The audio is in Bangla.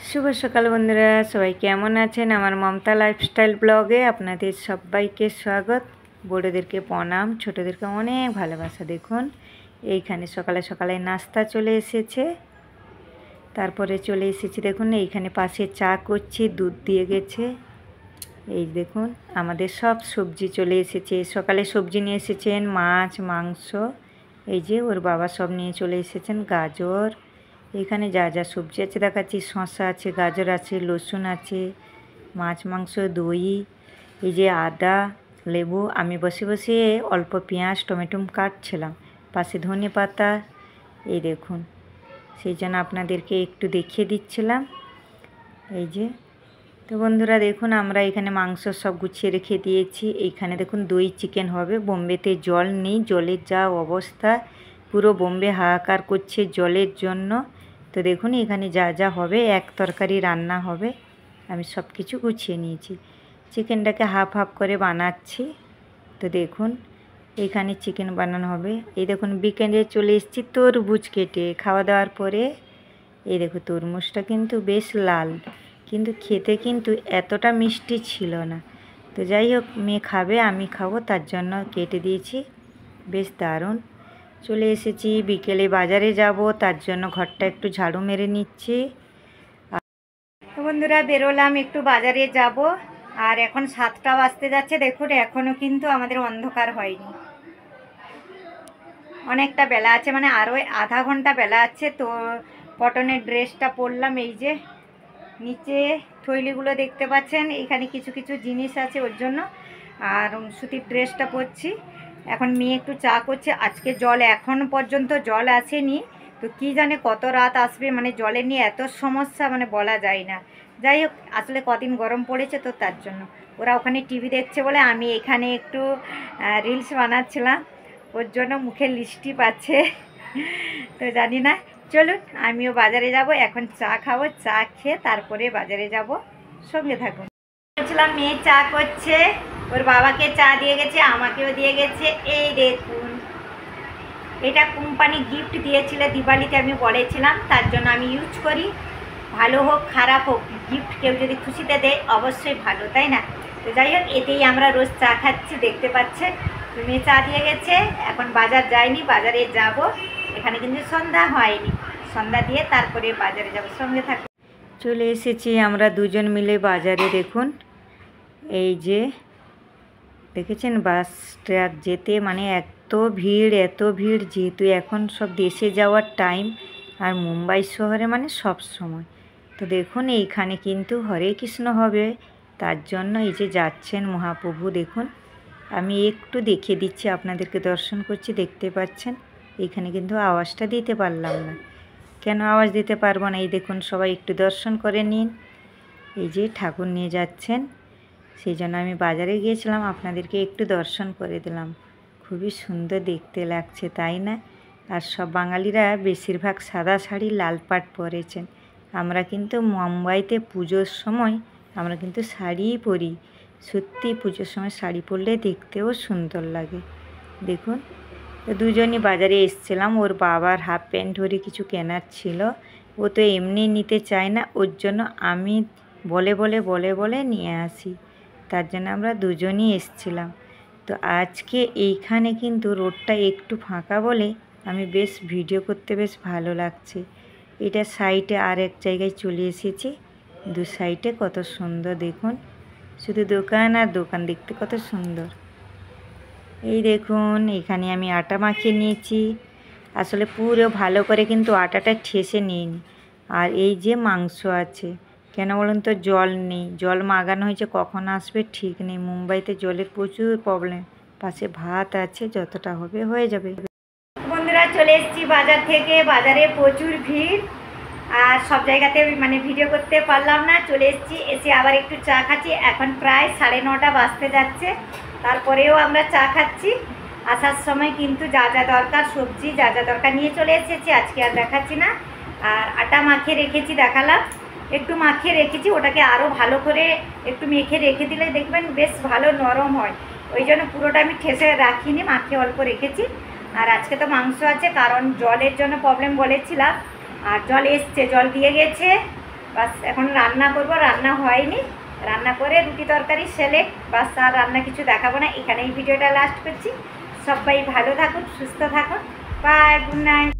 শুভ সকাল বন্ধুরা, সবাই কেমন আছেন? আমার মমতা লাইফস্টাইল ব্লগে আপনাদের সবাইকে স্বাগত। বড়োদেরকে প্রণাম, ছোটোদেরকে অনেক ভালোবাসা। দেখুন এইখানে সকালে সকালে নাস্তা চলে এসেছে, তারপরে চলে এসেছি দেখুন এইখানে পাশে চা করছি, দুধ দিয়ে গেছে। এই দেখুন আমাদের সব সবজি চলে এসেছে। সকালে সবজি নিয়ে এসেছেন মাছ, মাংস। এই যে ওর বাবা সব নিয়ে চলে এসেছেন, গাজর, এখানে যা যা সবজি আছে দেখাচ্ছি। শসা আছে, গাজর আছে, রসুন আছে, মাছ, মাংস, দই, এই যে আদা, লেবু। আমি বসে বসে অল্প পেঁয়াজ টমেটো কাটছিলাম, পাশে ধনে পাতা। এই দেখুন, সেই জন্য আপনাদেরকে একটু দেখিয়ে দিচ্ছিলাম। এই যে তো বন্ধুরা দেখুন আমরা এখানে মাংস সব গুছিয়ে রেখে দিয়েছি। এইখানে দেখুন দই চিকেন হবে। বোম্বেতে জল নেই, জলের যা অবস্থা, পুরো বোম্বে হাহাকার করছে জলের জন্য। তো দেখুন এখানে যা যা হবে, এক তরকারি রান্না হবে। আমি সব কিছু গুছিয়ে নিয়েছি। চিকেনটাকে হাফ হাফ করে বানাচ্ছি। তো দেখুন এখানে চিকেন বানানো হবে। এই দেখুন বিকেলে চলে এসেছি তরমুজ কেটে খাওয়া দাওয়ার পরে। এই দেখো তরমুজটা কিন্তু বেশ লাল, কিন্তু খেতে কিন্তু এতটা মিষ্টি ছিল না। তো যাই হোক, মেয়ে খাবে আমি খাবো, তার জন্য কেটে দিয়েছি। বেশ দারুণ। চলে এসেছি, বিকেলে বাজারে যাব, তার জন্য ঘরটা একটু ঝাড়ু মেরে নিচ্ছি। তো বন্ধুরা বেরোলাম, একটু বাজারে যাব। আর এখন 7টা বাজতে যাচ্ছে। দেখুন এখনও কিন্তু আমাদের অন্ধকার হয়নি, অনেকটা বেলা আছে, মানে আরও আধা ঘন্টা বেলা আছে। তো কটনের ড্রেসটা পরলাম। এই যে নিচে থৈলিগুলো দেখতে পাচ্ছেন, এখানে কিছু কিছু জিনিস আছে ওর জন্য। আর সুতির ড্রেসটা পরছি। এখন মেয়ে একটু চা করছে। আজকে জল এখন পর্যন্ত জল আসেনি, তো কি জানে কত রাত আসবে। মানে জলের নিয়ে এত সমস্যা, মানে বলা যায় না। যাই হোক, আসলে কদিন গরম পড়েছে তো তার জন্য। ওরা ওখানে টিভি দেখছে বলে আমি এখানে একটু রিলস বানাচ্ছিলাম, ওর জন্য মুখে লিপস্টিক আছে। তো জানি না, চলুন আমিও বাজারে যাব। এখন চা খাবো, চা খেয়ে তারপরে বাজারে যাব, সঙ্গে থাকুন। বলছিলাম মেয়ে চা করছে, ওর বাবাকে চা দিয়ে গেছে, আমাকেও দিয়ে গেছে। এই দেখুন, এটা কোম্পানি গিফট দিয়েছিল দিওয়ালিতে, আমি বলেছিলাম, তার জন্য আমি ইউজ করি। ভালো হোক খারাপ হোক, গিফট কেউ যদি খুশিতে দেয় অবশ্যই ভালো, তাই না? তো যাই হোক, এতেই আমরা রোজ চা খাচ্ছি, দেখতে পাচ্ছেন। মেয়ে চা দিয়ে গেছে, এখন বাজার যায়নি, বাজারে যাব। এখানে কিন্তু সন্ধ্যা হয়নি, সন্ধ্যা দিয়ে তারপরে বাজারে যাব, সঙ্গে থাকুন। চলে এসেছি আমরা দুজন মিলে বাজারে। দেখুন এই যে দেখেছেন বাস ট্রাক যেতে, মানে এত ভিড় এত ভিড়, যেহেতু এখন সব দেশে যাওয়ার টাইম, আর মুম্বাই শহরে মানে সব সময়। তো দেখুন এইখানে কিন্তু হরে কৃষ্ণ হবে, তার জন্য এই যে যাচ্ছেন মহাপ্রভু। দেখুন আমি একটু দেখিয়ে দিচ্ছি আপনাদেরকে, দর্শন করছি, দেখতে পাচ্ছেন। এইখানে কিন্তু আওয়াজটা দিতে পারলাম না, কেন আওয়াজ দিতে পারবো না? এই দেখুন সবাই একটু দর্শন করে নিন। এই যে ঠাকুর নিয়ে যাচ্ছেন, সেই জন্য আমি বাজারে গিয়েছিলাম, আপনাদেরকে একটু দর্শন করে দিলাম। খুবই সুন্দর দেখতে লাগছে, তাই না? আর সব বাঙালিরা বেশিরভাগ সাদা শাড়ি লাল পাট পরেছেন। আমরা কিন্তু মুম্বাইতে পুজোর সময় আমরা কিন্তু শাড়িই পরি। সত্যি পুজোর সময় শাড়ি পরলে দেখতেও সুন্দর লাগে। দেখুন তো দুজনই বাজারে এসেছিলাম, ওর বাবার হাফ প্যান্ট ধরে কিছু কেনার ছিল। ও তো এমনি নিতে চায় না, ওর জন্য আমি বলে বলে বলে বলে নিয়ে আসি, তার জন্য আমরা দুজনই এসেছিলাম। তো আজকে এইখানে কিন্তু রোডটা একটু ফাঁকা বলে আমি বেশ ভিডিও করতে বেশ ভালো লাগছে। এটা সাইডে আর এক জায়গায় চলে এসেছি, দু সাইডে কত সুন্দর দেখুন, শুধু দোকান আর দোকান, দেখতে কত সুন্দর। এই দেখুন এখানে আমি আটা মাখিয়ে নিয়েছি, আসলে পুরো ভালো করে কিন্তু আটাটা ঠেসে নিইনি। আর এই যে মাংস আছে, কেন বলুন তো, জল নেই, জল মাগানো হয়েছে, কখন আসবে ঠিক নেই। মুম্বাইতে জলের প্রচুর প্রবলেম। পাশে ভাত আছে, যতটা হবে হয়ে যাবে। বন্ধুরা চলে এসেছি বাজার থেকে, বাজারে প্রচুর ভিড়, আর সব জায়গাতে মানে ভিডিও করতে পারলাম না। চলে এসেছি, এসে আবার একটু চা খাচ্ছি। এখন প্রায় 9:30 বাজতে যাচ্ছে, তারপরেও আমরা চা খাচ্ছি। আসার সময় কিন্তু যা যা দরকার সবজি যা যা দরকার নিয়ে চলে এসেছি, আজকে আর দেখাচ্ছি না। আর আটা মাখিয়ে রেখেছি, দেখালাম, একটু মাখিয়ে রেখেছি। ওটাকে আরও ভালো করে একটু মেখে রেখে দিলে দেখবেন বেশ ভালো নরম হয়। ওই জন্য পুরোটা আমি ঠেসে রাখিনি, মাখিয়ে অল্প রেখেছি। আর আজকে তো মাংস আছে, কারণ জলের জন্য প্রবলেম বলেছিলাম। আর জল এসছে, জল দিয়ে গেছে, বাস এখন রান্না করব, রান্না হয়নি, রান্না করে রুটি তরকারি সেলেক্ট, বাস আর রান্না কিছু দেখাবো না। এখানেই ভিডিওটা লাস্ট করছি। সবাই ভালো থাকুন, সুস্থ থাকুন, বাই, গুড নাইট।